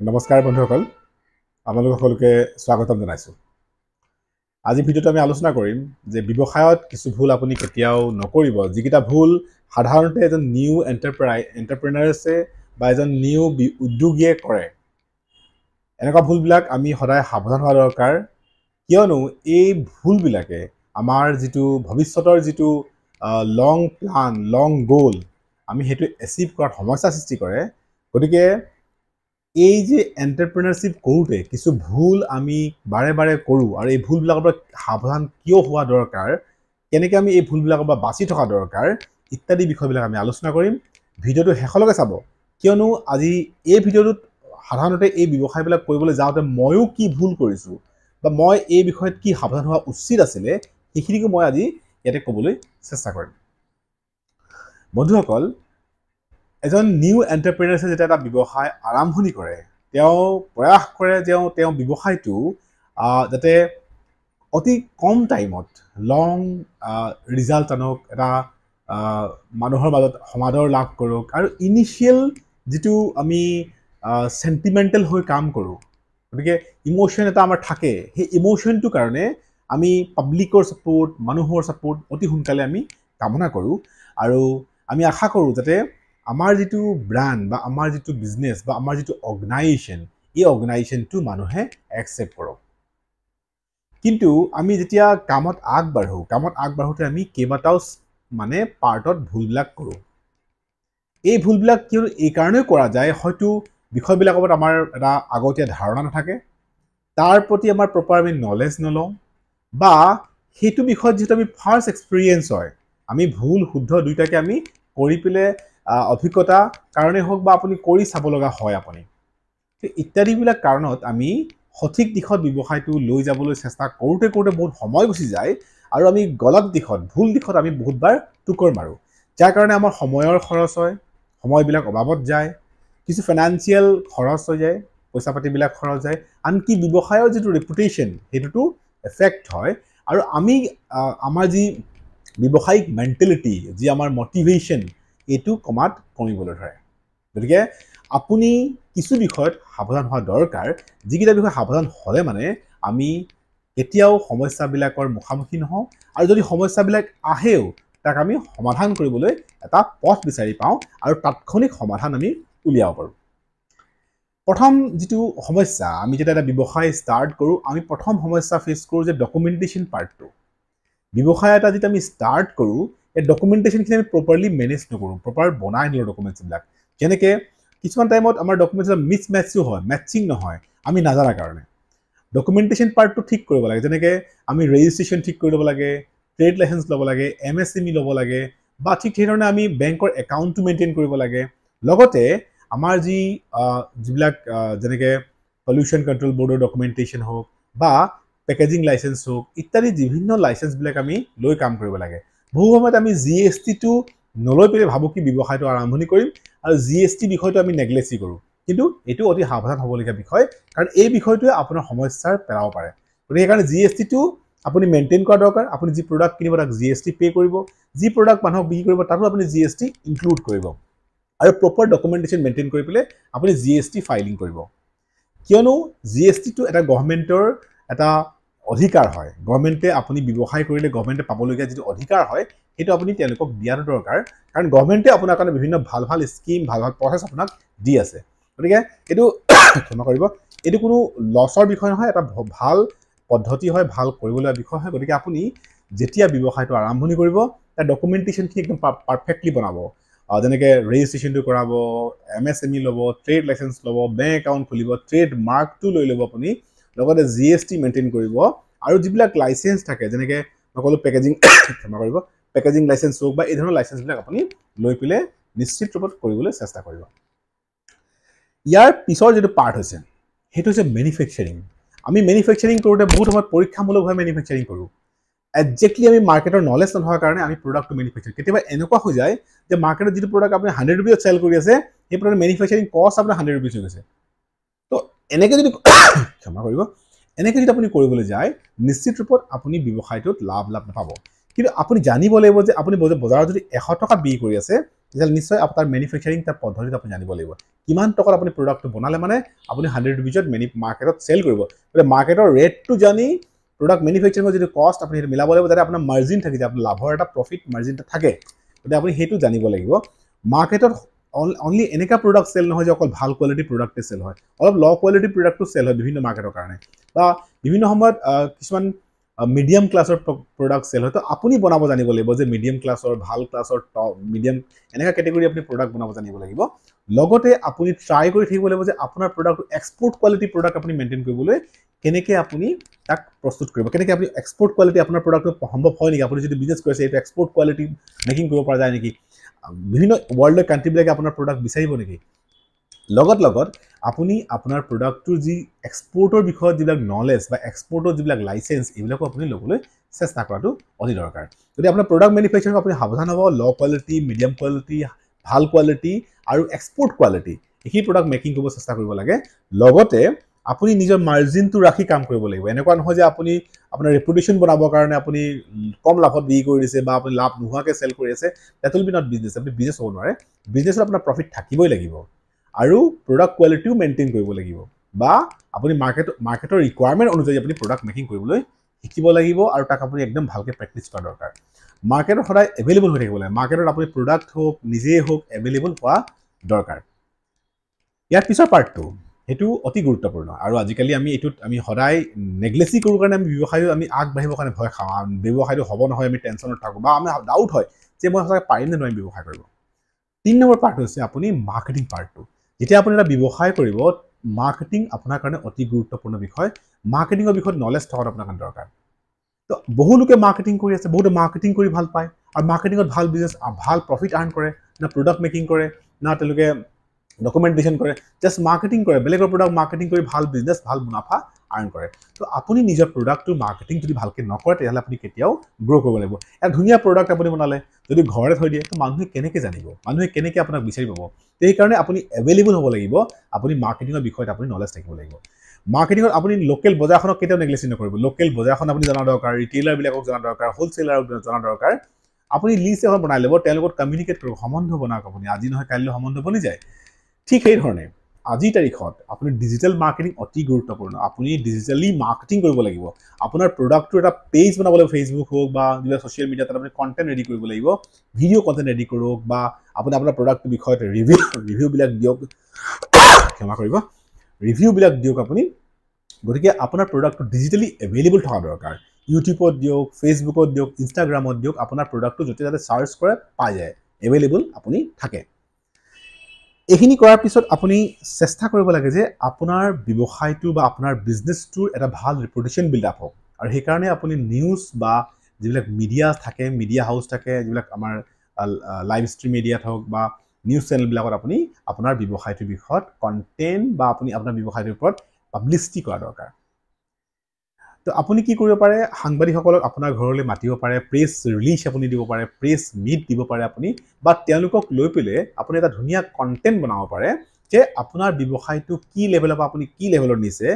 নমস্কাৰ বন্ধুসকল, আপোনালোক সকলোকে স্বাগতম জনাইছোঁ। আজি ভিডিঅ'টো আমি আলোচনা কৰিম যে ব্যৱসায়ত কিছু ভুল আপুনি কেতিয়াও নকৰিব, যিকেইটা ভুল সাধাৰণতে এজন নিউ এণ্টাৰপ্ৰেনাৰ্ছে বা এজন নিউ উদ্যোগীয়ে কৰে। এনেকুৱা ভুলবিলাক আমি সদায় সাৱধান হোৱা দৰকাৰ, কিয়নো এই ভুলবিলাকে আমাৰ যিটো ভৱিষ্যতৰ যিটো লং প্লান, লং গ'ল, আমি সেইটো এচিভ কৰাত সমস্যা সৃষ্টি কৰে। গতিকে এই যে এণ্টাৰপ্ৰেনাৰশ্বিপ কৰোঁতে কিছু ভুল আমি বাৰে বাৰে কৰোঁ, আৰু এই ভুলবিলাকৰ পৰা সাৱধান কিয় হোৱা দৰকাৰ, কেনেকৈ আমি এই ভুলবিলাকৰ পৰা বাচি থকা দৰকাৰ ইত্যাদি বিষয়বিলাক আমি আলোচনা কৰিম। ভিডিঅ'টো শেষলৈকে চাব, কিয়নো আজি এই ভিডিঅ'টোত সাধাৰণতে এই ব্যৱসায়বিলাক কৰিবলৈ যাওঁতে ময়ো কি ভুল কৰিছোঁ বা মই এই বিষয়ত কি সাৱধান হোৱা উচিত আছিলে, সেইখিনিকো মই আজি ইয়াতে ক'বলৈ চেষ্টা কৰিম। বন্ধুসকল, এজন নিউ এণ্টাৰপ্ৰেনাৰ্ছে যেতিয়া এটা ব্যৱসায় আৰম্ভণি কৰে, তেওঁ প্ৰয়াস কৰে যে তেওঁ ব্যৱসায়টো যাতে অতি কম টাইমত লং ৰিজাল্ট আনক, এটা মানুহৰ মাজত সমাদৰ লাভ কৰক, আৰু ইনিচিয়েল যিটো আমি চেণ্টিমেণ্টেল হৈ কাম কৰোঁ, গতিকে ইম'শ্যন এটা আমাৰ থাকে, সেই ইম'শ্যনটোৰ কাৰণে আমি পাব্লিকৰ ছাপোৰ্ট, মানুহৰ ছাপোৰ্ট অতি সোনকালে আমি কামনা কৰোঁ, আৰু আমি আশা কৰোঁ যাতে আমাৰ যিটো ব্ৰাণ্ড বা আমাৰ যিটো বিজনেছ বা আমাৰ যিটো অৰ্গেনাইজেশ্যন, এই অৰ্গেনাইজেশ্যনটো মানুহে একচেপ্ট কৰক। কিন্তু আমি যেতিয়া কামত আগবাঢ়োঁতে আমি কেইবাটাও পাৰ্টত ভুলবিলাক কৰোঁ। এই ভুলবিলাক কিয় এই কাৰণেও কৰা যায়, হয়তো বিষয়বিলাকৰ ওপৰত আমাৰ এটা আগতীয়া ধাৰণা নাথাকে, তাৰ প্ৰতি আমাৰ প্ৰপাৰ আমি নলেজ নলওঁ, বা সেইটো বিষয়ত যিহেতু আমি ফাৰ্ষ্ট এক্সপিৰিয়েঞ্চ হয়, আমি ভুল শুদ্ধ দুয়োটাকে আমি কৰি পেলাই অভিজ্ঞতা কাৰণেই হওক বা আপুনি কৰি চাব লগা হয়, আপুনি ইত্যাদিবিলাক কাৰণত আমি সঠিক দিশত ব্যৱসায়টো লৈ যাবলৈ চেষ্টা কৰোঁতে বহুত সময় গুচি যায়, আৰু আমি গলত দিশত, ভুল দিশত আমি বহুতবাৰ টুকৰ মাৰোঁ, যাৰ কাৰণে আমাৰ সময়ৰ খৰচ হয়, সময়বিলাক অবাবত যায়, কিছু ফাইনেন্সিয়েল খৰচ হৈ যায়, পইচা পাতিবিলাক খৰচ যায়, আনকি ব্যৱসায়ৰ যিটো ৰেপুটেশ্যন সেইটোতো এফেক্ট হয়, আৰু আমি আমাৰ যি ব্যৱসায়িক মেণ্টেলিটি, যি আমাৰ মটিভেশ্যন, এইটো কমিবলৈ ধৰে। গতিকে আপুনি কিছু বিষয়ত সাৱধান হোৱা দৰকাৰ, যিকেইটা বিষয় সাৱধান হ'লে আমি কেতিয়াও সমস্যাবিলাকৰ মুখামুখি নহওঁ, আৰু যদি সমস্যাবিলাক আহেও তাক আমি সমাধান কৰিবলৈ এটা পথ বিচাৰি পাওঁ, আৰু তাৎক্ষণিক সমাধান আমি উলিয়াব পাৰোঁ। প্ৰথম যিটো সমস্যা, আমি যেতিয়া এটা ব্যৱসায় ষ্টাৰ্ট কৰোঁ, আমি প্ৰথম সমস্যা ফেচ কৰোঁ যে ডকুমেণ্টেশ্যন পাৰ্টটো। ব্যৱসায় এটা যেতিয়া আমি ষ্টাৰ্ট কৰোঁ, এই ডকুমেণ্টেশ্যনখিনি আমি প্ৰপাৰলি মেনেজ নকৰোঁ, প্ৰপাৰ বনাই নিওঁ ডকুমেণ্টছবিলাক। যেনেকৈ কিছুমান টাইমত আমাৰ ডকুমেণ্টছবিলাক মিছমেটছো হয়, মেটচিং নহয়, আমি নাজানা কাৰণে। ডকুমেণ্টেশ্যন পাৰ্টটো ঠিক কৰিব লাগে, যেনেকৈ আমি ৰেজিষ্ট্ৰেশ্যন ঠিক কৰি ল'ব লাগে, ট্ৰেড লাইচেঞ্চ ল'ব লাগে, MSME ল'ব লাগে, বা ঠিক সেইধৰণে আমি বেংকৰ একাউণ্টটো মেইনটেইন কৰিব লাগে। লগতে আমাৰ যিবিলাক যেনেকৈ পলিউশ্যন কণ্ট্ৰল বৰ্ডৰ ডকুমেণ্টেশ্যন হওক বা পেকেজিং লাইচেঞ্চ হওক ইত্যাদি বিভিন্ন লাইচেঞ্চবিলাক আমি লৈ কাম কৰিব লাগে। বহু সময়ত আমি GSTটো নলৈ পেলাই ভাবোঁ কি ব্যৱসায়টো আৰম্ভণি কৰিম, আৰু GST বিষয়টো আমি নেগলেক্সি কৰোঁ, কিন্তু এইটো অতি সাৱধান হ'বলগীয়া বিষয়, কাৰণ এই বিষয়টোৱে আপোনাৰ সমস্যাৰ পেলাব পাৰে। গতিকে সেইকাৰণে GSTটো আপুনি মেইনটেইন কৰা দৰকাৰ। আপুনি যি প্ৰডাক্ট কিনিব তাক GST পে' কৰিব, যি প্ৰডাক্ট মানুহক বিক্ৰী কৰিব তাতো আপুনি GST ইনক্লুড কৰিব, আৰু প্ৰপাৰ ডকুমেণ্টেশ্যন মেইনটেইন কৰি পেলাই আপুনি GST ফাইলিং কৰিব, কিয়নো GSTটো এটা গভৰ্ণমেণ্টৰ এটা অধিকাৰ হয়। গভৰ্ণমেণ্টে আপুনি ব্যৱসায় কৰিলে গভৰ্ণমেণ্টে পাবলগীয়া যিটো অধিকাৰ হয়, সেইটো আপুনি তেওঁলোকক দিয়াটো দৰকাৰ, কাৰণ গভৰ্ণমেণ্টে আপোনাৰ কাৰণে বিভিন্ন ভাল স্কিম, ভাল প্ৰচেছ আপোনাক দি আছে। গতিকে এইটো ক্ষমা কৰিব, এইটো কোনো লছৰ বিষয় নহয়, এটা ভাল পদ্ধতি হয়, ভাল কৰিবলগীয়া বিষয় হয়। গতিকে আপুনি যেতিয়া ব্যৱসায়টো আৰম্ভণি কৰিব, তাৰ ডকুমেণ্টেশ্যনখিনি একদম পাৰফেক্টলি বনাব, যেনেকৈ ৰেজিষ্ট্ৰেশ্যনটো কৰাব, MSME ল'ব, ট্ৰেড লাইচেঞ্চ ল'ব, বেংক একাউণ্ট খুলিব, ট্ৰেড মাৰ্কটো লৈ ল'ব আপুনি, লগতে GST মেইনটেইন কৰিব, আৰু যিবিলাক লাইচেঞ্চ থাকে, যেনেকৈ সকলো পেকেজিং ক্ষমা কৰিব, পেকেজিং লাইচেঞ্চ হওক বা এই ধৰণৰ লাইচেঞ্চবিলাক আপুনি লৈ পেলাই নিশ্চিত ৰূপত কৰিবলৈ চেষ্টা কৰিব। ইয়াৰ পিছৰ যিটো পাৰ্ট হৈছে, সেইটো হৈছে মেনুফেকচাৰিং। আমি মেনুফেকচাৰিং কৰোঁতে বহুত সময়ত পৰীক্ষামূলকভাৱে মেনুফেকচাৰিং কৰোঁ। একজেক্টলি আমি মাৰ্কেটৰ নলেজ নথকাৰ কাৰণে আমি প্ৰডাক্টটো মেনুফেকচাৰিং, কেতিয়াবা এনেকুৱা হৈ যায় যে মাৰ্কেটত যিটো প্ৰডাক্ট আপুনি 100 rupees চেল কৰি আছে, সেই প্ৰডাক্ট মেনুফেকচাৰিং কষ্ট আপোনাৰ 100 rupees হৈ গৈছে। তো এনেকৈ যদি ক্ষমা কৰিব, এনেকৈ যদি আপুনি কৰিবলৈ যায়, নিশ্চিত ৰূপত আপুনি ব্যৱসায়টোত লাভ নাপাব, কিন্তু আপুনি জানিব লাগিব যে আপুনি বজাৰত যদি 100 টকাত বিক্ৰী কৰি আছে তেতিয়াহ'লে নিশ্চয় আপোনাৰ মেনুফেকচাৰিং তাৰ পদ্ধতিটো আপুনি জানিব লাগিব কিমান টকাত আপুনি প্ৰডাক্টটো বনালে মানে আপুনি 100 ৰুপিজত মাৰ্কেটত চেল কৰিব গতিকে মাৰ্কেটৰ ৰেটটো জানি প্ৰডাক্ট মেনুফেকচাৰিঙৰ যিটো কষ্ট আপুনি সেইটো মিলাব লাগিব যাতে আপোনাৰ মাৰ্জিন থাকে যে আপোনাৰ লাভৰ এটা প্ৰফিট মাৰ্জিন এটা থাকে গতিকে আপুনি সেইটো জানিব লাগিব মাৰ্কেটত অনলি এনেকা প্ৰডাক্ট চেল নহয় যে অকল ভাল কোৱালিটি প্ৰডাক্টে চেল হয় অলপ ল' কোৱালিটি প্ৰডাক্টটো চেল হয় বিভিন্ন মাৰ্কেটৰ কাৰণে বা বিভিন্ন সময়ত কিছুমান মিডিয়াম ক্লাছৰ প্ৰডাক্ট চেল হয় তো আপুনি বনাব জানিব লাগিব যে মিডিয়াম ক্লাছৰ ভাল ক্লাছৰ টপ মিডিয়াম এনেকা কেটেগৰী আপুনি প্ৰডাক্ট বনাব জানিব লাগিব লগতে আপুনি ট্ৰাই কৰি থাকিব লাগিব যে আপোনাৰ প্ৰডাক্টটো এক্সপোৰ্ট কোৱালিটি প্ৰডাক্ট আপুনি মেইনটেইন কৰিবলৈ কেনেকৈ আপুনি তাক প্ৰস্তুত কৰিব কেনেকৈ আপুনি এক্সপোৰ্ট কোৱালিটি আপোনাৰ প্ৰডাক্টটো সম্ভৱ হয় নেকি আপুনি যদি বিজনেছ কৰিছে এইটো এক্সপোৰ্ট কোৱালিটি মেকিং কৰিব পৰা যায় নেকি বিভিন্ন ৱৰ্ল্ডৰ কাণ্ট্ৰিবিলাকে আপোনাৰ প্ৰডাক্ট বিচাৰিব নেকি লগত আপুনি আপোনাৰ প্ৰডাক্টটোৰ যি এক্সপোৰ্টৰ বিষয়ত যিবিলাক নলেজ বা এক্সপোৰ্টৰ যিবিলাক লাইচেঞ্চ এইবিলাকো আপুনি ল'বলৈ চেষ্টা কৰাটো অতি দৰকাৰ যদি আপোনাৰ প্ৰডাক্ট মেনুফেকচাৰিং আপুনি সাৱধান হ'ব ল' কোৱালিটি মিডিয়াম কোৱালিটি ভাল কোৱালিটি আৰু এক্সপোৰ্ট কোৱালিটি এইখিনি প্ৰডাক্ট মেকিং কৰিব চেষ্টা কৰিব লাগে লগতে আপুনি নিজৰ মাৰ্জিনটো ৰাখি কাম কৰিব লাগিব এনেকুৱা নহয় যে আপুনি আপোনাৰ ৰেপুটেশ্যন বনাবৰ কাৰণে আপুনি কম লাভত বিক্ৰী কৰি দিছে বা আপুনি লাভ নোহোৱাকৈ চেল কৰি আছে that will be not business আপুনি বিজনেছ হ'ব নোৱাৰে বিজনেছত আপোনাৰ প্ৰফিট থাকিবই লাগিব আৰু প্ৰডাক্ট কোৱালিটিও মেইনটেইন কৰিব লাগিব বা আপুনি মাৰ্কেটৰ ৰিকুৱাৰমেণ্ট অনুযায়ী আপুনি প্ৰডাক্ট মেকিং কৰিবলৈ শিকিব লাগিব আৰু তাক আপুনি একদম ভালকৈ প্ৰেক্টিছ কৰা দৰকাৰ মাৰ্কেটত সদায় এভেইলেবল হৈ থাকিব লাগে মাৰ্কেটত আপুনি প্ৰডাক্ট হওক নিজেই হওক এভেইলেবল হোৱা দৰকাৰ ইয়াৰ পিছৰ পাৰ্টটো সেইটো অতি গুৰুত্বপূৰ্ণ আৰু আজিকালি আমি এইটোত আমি সদায় নেগলেচি কৰোঁ কাৰণে আমি ব্যৱসায়টো আমি আগবাঢ়িবৰ কাৰণে ভয় খাওঁ ব্যৱসায়টো হ'ব নহয় আমি টেনশ্যনত থাকোঁ বা আমাৰ ডাউট হয় যে মই সঁচাকৈ পাৰিম নে নোৱাৰিম ব্যৱসায় কৰিব 3 নম্বৰ পাৰ্ট হৈছে আপুনি মাৰ্কেটিং পাৰ্টটো যেতিয়া আপুনি এটা ব্যৱসায় কৰিব মাৰ্কেটিং আপোনাৰ কাৰণে অতি গুৰুত্বপূৰ্ণ বিষয় মাৰ্কেটিঙৰ বিষয়ত নলেজ থকাটো আপোনাৰ কাৰণে দৰকাৰ তো বহু লোকে মাৰ্কেটিং কৰি আছে বহুতে মাৰ্কেটিং কৰি ভাল পায় আৰু মাৰ্কেটিঙত ভাল বিজনেছ ভাল প্ৰফিট আৰ্ণ কৰে না প্ৰডাক্ট মেকিং কৰে না তেওঁলোকে ডকুমেণ্টেশ্যন কৰে জাষ্ট মাৰ্কেটিং কৰে বেলেগৰ প্ৰডাক্ট মাৰ্কেটিং কৰি ভাল বিজনেছ ভাল মুনাফা আৰ্ণ কৰে তো আপুনি নিজৰ প্ৰডাক্টটোৰ মাৰ্কেটিং যদি ভালকৈ নকৰে তেতিয়াহ'লে আপুনি কেতিয়াও গ্ৰ' কৰিব লাগিব এটা ধুনীয়া প্ৰডাক্ট আপুনি বনালে যদি ঘৰতে থৈ দিয়ে তো মানুহে কেনেকৈ জানিব মানুহে কেনেকৈ আপোনাক বিচাৰি পাব সেইকাৰণে আপুনি এভেইলেবল হ'ব লাগিব আপুনি মাৰ্কেটিঙৰ বিষয়ত আপুনি নলেজ থাকিব লাগিব মাৰ্কেটিঙত আপুনি লোকেল বজাৰখনক কেতিয়াও নেগলেচি নকৰিব লোকেল বজাৰখন আপুনি জনা দৰকাৰ ৰিটেইলাৰবিলাকক জনা দৰকাৰ হ'লচেলাৰক জনা দৰকাৰ আপুনি লিষ্ট এখন বনাই ল'ব তেওঁলোকৰ কমিউনিকেট কৰিব সম্বন্ধ বনাওক আপুনি আজি নহয় কাইলৈ সম্বন্ধ বনি যায় ঠিক সেইধৰণে আজিৰ তাৰিখত আপুনি ডিজিটেল মাৰ্কেটিং অতি গুৰুত্বপূৰ্ণ আপুনি ডিজিটেলি মাৰ্কেটিং কৰিব লাগিব আপোনাৰ প্ৰডাক্টটোৰ এটা পেজ বনাব লাগিব ফেচবুক হওক বা যিবিলাক ছ'চিয়েল মিডিয়াত আপুনি কণ্টেণ্ট ৰেডি কৰিব লাগিব ভিডিঅ' কণ্টেণ্ট ৰেডি কৰক বা আপুনি আপোনাৰ প্ৰডাক্টটোৰ বিষয়ত ৰিভিউবিলাক দিয়ক ক্ষমা কৰিব ৰিভিউবিলাক দিয়ক আপুনি গতিকে আপোনাৰ প্ৰডাক্টটো ডিজিটেলি এভেইলেবল থকা দৰকাৰ ইউটিউবত দিয়ক ফেচবুকত দিয়ক ইনষ্টাগ্ৰামত দিয়ক আপোনাৰ প্ৰডাক্টটো য'তে যাতে চাৰ্চ কৰে পাই যায় এভেইলেবল আপুনি থাকে এইখিনি কৰাৰ পিছত আপুনি চেষ্টা কৰিব লাগে যে আপোনাৰ ব্যৱসায়টো বা আপোনাৰ বিজনেছটোৰ এটা ভাল ৰেপুটেশ্যন বিল্ড আপ হওক আৰু সেইকাৰণে আপুনি নিউজ বা যিবিলাক মিডিয়া থাকে মিডিয়া হাউচ থাকে যিবিলাক আমাৰ লাইভ ষ্ট্ৰীম মিডিয়াত হওক বা নিউজ চেনেলবিলাকত আপুনি আপোনাৰ ব্যৱসায়টোৰ বিষয়ত কণ্টেণ্ট বা আপুনি আপোনাৰ ব্যৱসায়টোৰ ওপৰত পাব্লিচিটি কৰা দৰকাৰ তো আপুনি কি কৰিব পাৰে সাংবাদিকসকলক আপোনাৰ ঘৰলৈ মাতিব পাৰে প্ৰেছ ৰিলিজ আপুনি দিব পাৰে প্ৰেছ মিট দিব পাৰে আপুনি বা তেওঁলোকক লৈ পেলাই আপুনি এটা ধুনীয়া কণ্টেণ্ট বনাব পাৰে যে আপোনাৰ ব্যৱসায়টো কি লেভেলৰ পৰা আপুনি কি লেভেলত নিছে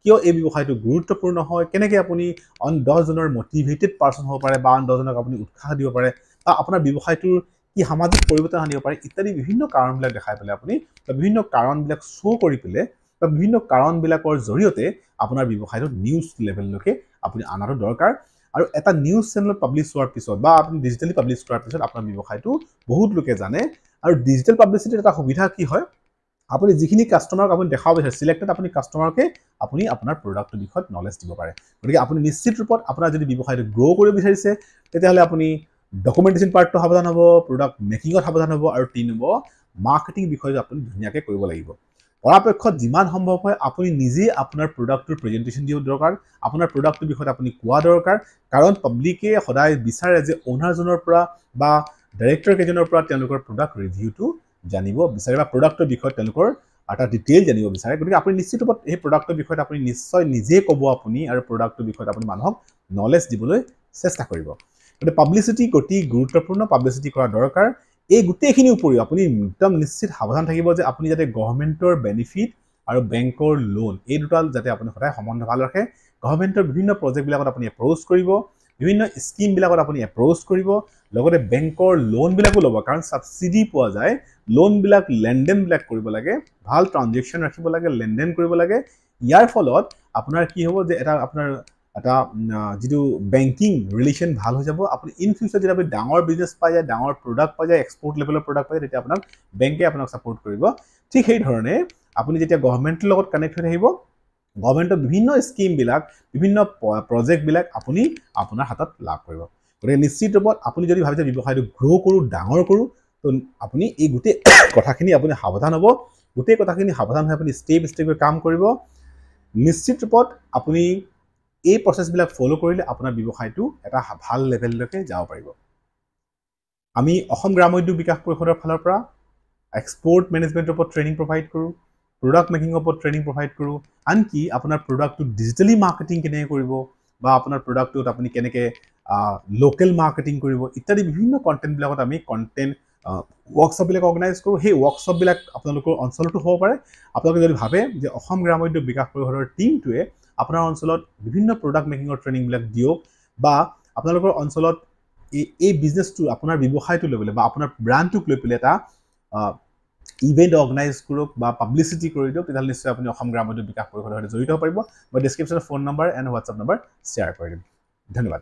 কিয় এই ব্যৱসায়টো গুৰুত্বপূৰ্ণ হয় কেনেকৈ আপুনি অন 10 জনৰ মটিভেটেড পাৰ্চন হ'ব পাৰে বা আন 10 জনক আপুনি উৎসাহ দিব পাৰে বা আপোনাৰ ব্যৱসায়টোৰ কি সামাজিক পৰিৱৰ্তন আনিব পাৰে ইত্যাদি বিভিন্ন কাৰণবিলাক দেখাই পেলাই আপুনি বিভিন্ন কাৰণবিলাক শ্ব' কৰি পেলাই বা বিভিন্ন কাৰণবিলাকৰ জৰিয়তে আপোনাৰ ব্যৱসায়টো নিউজ লেভেললৈকে আপুনি আনাটো দৰকাৰ আৰু এটা নিউজ চেনেলত পাব্লিছ হোৱাৰ পিছত বা আপুনি ডিজিটেলি পাব্লিছ কৰাৰ পিছত আপোনাৰ ব্যৱসায়টো বহুত লোকে জানে আৰু ডিজিটেল পাব্লিচিটিৰ এটা সুবিধা কি হয় আপুনি যিখিনি কাষ্টমাৰক আপুনি দেখাব বিচাৰে চিলেক্টেড আপুনি কাষ্টমাৰকে আপুনি আপোনাৰ প্ৰডাক্টৰ বিষয়ত নলেজ দিব পাৰে গতিকে আপুনি নিশ্চিত ৰূপত আপোনাৰ যদি ব্যৱসায়টো গ্ৰ' কৰিব বিচাৰিছে তেতিয়াহ'লে আপুনি ডকুমেণ্টেশ্যন পাৰ্টটো সাৱধান হ'ব প্ৰডাক্ট মেকিঙত সাৱধান হ'ব আৰু 3 নম্বৰ মাৰ্কেটিং বিষয়টো আপুনি ধুনীয়াকৈ কৰিব লাগিব পৰাপক্ষত যিমান সম্ভৱ হয় আপুনি নিজে আপোনাৰ প্ৰডাক্টটোৰ প্ৰেজেণ্টেশ্যন দিব দৰকাৰ আপোনাৰ প্ৰডাক্টটোৰ বিষয়ত আপুনি কোৱা দৰকাৰ কাৰণ পাব্লিকে সদায় বিচাৰে যে অ'নাৰজনৰ পৰা বা ডাইৰেক্টৰ কেইজনৰ পৰা তেওঁলোকৰ প্ৰডাক্ট ৰিভিউটো জানিব বিচাৰে বা প্ৰডাক্টৰ বিষয়ত তেওঁলোকৰ এটা ডিটেইল জানিব বিচাৰে গতিকে আপুনি নিশ্চিত ৰূপত এই প্ৰডাক্টৰ বিষয়ত আপুনি নিশ্চয় নিজে ক'ব আপুনি আৰু প্ৰডাক্টৰ বিষয়ত আপুনি মানুহক নলেজ দিবলৈ চেষ্টা কৰিব গতিকে পাব্লিচিটি অতি গুৰুত্বপূৰ্ণ পাব্লিচিটি কৰা দৰকাৰ এই গোটেইখিনিৰ উপৰিও আপুনি একদম নিশ্চিত সাৱধান থাকিব যে আপুনি যাতে গভৰ্ণমেণ্টৰ বেনিফিট আৰু বেংকৰ লোন এই দুটা যাতে আপুনি সদায় সম্বন্ধ ভাল ৰাখে গভৰ্ণমেণ্টৰ বিভিন্ন প্ৰজেক্টবিলাকত আপুনি এপ্ৰ'চ কৰিব বিভিন্ন স্কিমবিলাকত আপুনি এপ্ৰ'চ কৰিব লগতে বেংকৰ লোনবিলাকো ল'ব কাৰণ ছাবচিডি পোৱা যায় লোনবিলাক লেনদেনবিলাক কৰিব লাগে ভাল ট্ৰানজেকশ্যন ৰাখিব লাগে লেনদেন কৰিব লাগে ইয়াৰ ফলত আপোনাৰ কি হ'ব যে এটা আপোনাৰ এটা যিটো বেংকিং ৰিলেশ্যন ভাল হৈ যাব আপুনি ইন ফিউচাৰ যেতিয়া আপুনি ডাঙৰ বিজনেছ পাই যায় ডাঙৰ প্ৰডাক্ট পাই যায় এক্সপৰ্ট লেভেলৰ প্ৰডাক্ট পাই যায় তেতিয়া আপোনাক বেংকে আপোনাক ছাপোৰ্ট কৰিব ঠিক সেই ধৰণে আপুনি যেতিয়া গভৰ্ণমেণ্টৰ লগত কানেক্ট হৈ আহিব গভৰ্ণমেণ্টৰ বিভিন্ন স্কিমবিলাক বিভিন্ন প্ৰজেক্টবিলাক আপুনি আপোনাৰ হাতত লাভ কৰিব গতিকে নিশ্চিত ৰূপত আপুনি যদি ভাবিছে ব্যৱসায়টো গ্ৰ' কৰোঁ ডাঙৰ কৰোঁ তো আপুনি এই গোটেই কথাখিনি আপুনি সাৱধান হ'ব গোটেই কথাখিনি সাৱধান হৈ আপুনি ষ্টেপ ষ্টেপকৈ কাম কৰিব নিশ্চিত ৰূপত আপুনি এই প্ৰচেছবিলাক ফ'ল' কৰিলে আপোনাৰ ব্যৱসায়টো এটা ভাল লেভেললৈকে যাব পাৰিব আমি অসম গ্ৰাম উদ্যোগ বিকাশ পৰিষদৰ ফালৰ পৰা এক্সপৰ্ট মেনেজমেণ্টৰ ওপৰত ট্ৰেইনিং প্ৰভাইড কৰোঁ প্ৰডাক্ট মেকিঙৰ ওপৰত ট্ৰেইনিং প্ৰভাইড কৰোঁ আনকি আপোনাৰ প্ৰডাক্টটো ডিজিটেলি মাৰ্কেটিং কেনেকৈ কৰিব বা আপোনাৰ প্ৰডাক্টটোত আপুনি কেনেকৈ লোকেল মাৰ্কেটিং কৰিব ইত্যাদি বিভিন্ন কণ্টেণ্টবিলাকত আমি কণ্টেণ্ট ৱৰ্কশ্বপবিলাক অৰ্গেনাইজ কৰোঁ সেই ৱৰ্কশ্বপবিলাক আপোনালোকৰ অঞ্চলতো হ'ব পাৰে আপোনালোকে যদি ভাবে যে অসম গ্ৰাম উদ্যোগ বিকাশ পৰিষদৰ টীমটোৱে আপোনাৰ অঞ্চলত বিভিন্ন প্ৰডাক্ট মেকিঙৰ ট্ৰেইনিংবিলাক দিয়ক বা আপোনালোকৰ অঞ্চলত এই বিজনেছটো আপোনাৰ ব্যৱসায়টো লৈ পেলাই বা আপোনাৰ ব্ৰাণ্ডটোক লৈ পেলাই এটা ইভেণ্ট অৰ্গেনাইজ কৰক বা পাব্লিচিটি কৰি দিয়ক তেতিয়াহ'লে নিশ্চয় আপুনি অসম গ্ৰাম উদ্যোগ বিকাশ পৰিষদৰ সৈতে জড়িত হ'ব পাৰিব মই ডেছক্ৰিপশ্যনত phone number and WhatsApp number share কৰি দিম ধন্যবাদ